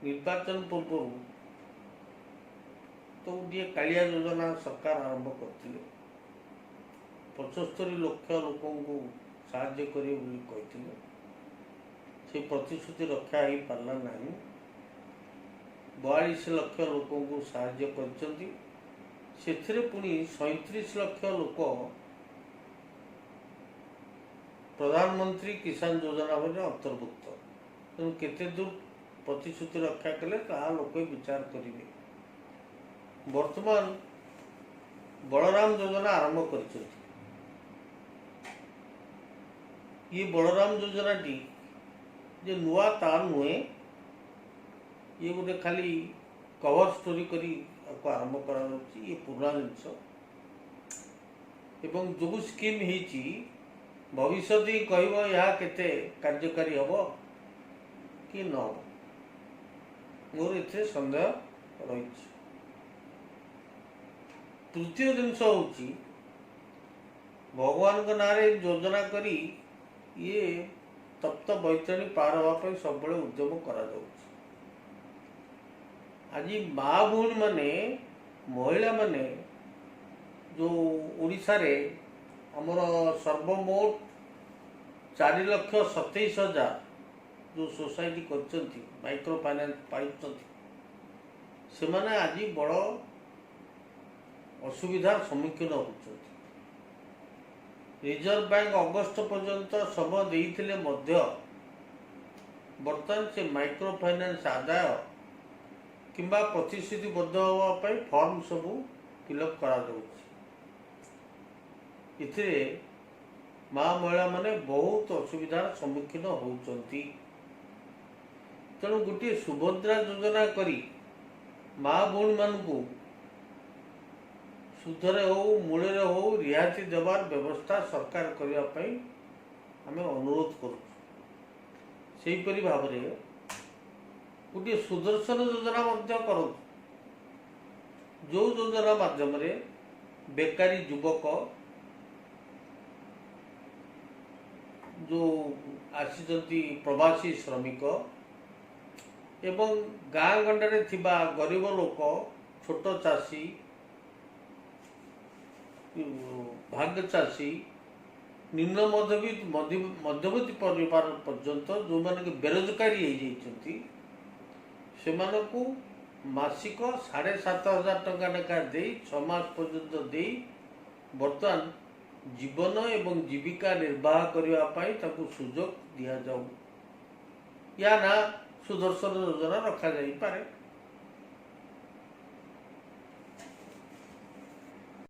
निर्वाचन पूर्व तो गोटे कालिया योजना सरकार आरंभ करते 75 लाख लोक साहाय्य करें से प्रतिश्रुति रक्षा हो पारा ना 42 लाख लोक साहाय्य कर पुणी 37 लाख लोक प्रधानमंत्री किसान योजना में अंतर्भुक्त तेणु केते दूर प्रतिश्रुति रक्षा कले लोक विचार करेंगे। वर्तमान बलराम योजना आरंभ कर ये बलराम योजना टी जे नुआ तार नुहे ये गोटे खाली कवर स्टोरी करी आरंभ करा ये पुराना जिनस एवं जो स्कीम होती भविष्य ही कह यह केते कार्यकारी हम कि न मोर इतने सन्देह रही। तृतीय जिनस हूँ भगवान का नारे योजना करी ये तप्त बैतरणी पार हाँपाई सब उद्यम करा आज माँ भूणी माने महिला माने जो ओडिशा रे आमर सर्वमोट 4,27,000 जो सोसाइटी कर माइक्रो फाइनान्स पाई से माने आज बड़ असुविधार सम्मुखीन होती। रिजर्व बैंक अगस्त पर्यंत समय देइथिले मध्य बर्तमान से माइक्रो फाइनान्स आदाय किंबा प्रतिश्रुतिबद्ध होगापी फॉर्म सबू फिलअप करा इथिरे माँ महिला माने बहुत असुविधार सम्मुखीन होती। तेणु गोटे सुभद्रा योजना करी माँ भूणी मानू सुधरे हो मूल हो रिहाती देवार व्यवस्था सरकार करने आम अनुरोध करूपरी भाव गोटे सुदर्शन योजना कर जो योजना माध्यम बेकारी युवक जो आसी प्रवासी श्रमिक एवं गाँ गंडे थिबा गरीब लोक छोट चाषी भाग्य चाषी निम्न मध्यवर्ती परिवार पर्यंत जो माने बेरोजगारी से मासिक 7,500 टंका लेखा दे 6 मास पर्यंत दे बर्तमान जीवन एवं जीविका निर्वाह करने सुजोग दि जाऊ या ना सुदर्शन योजना रखा जाई पारे।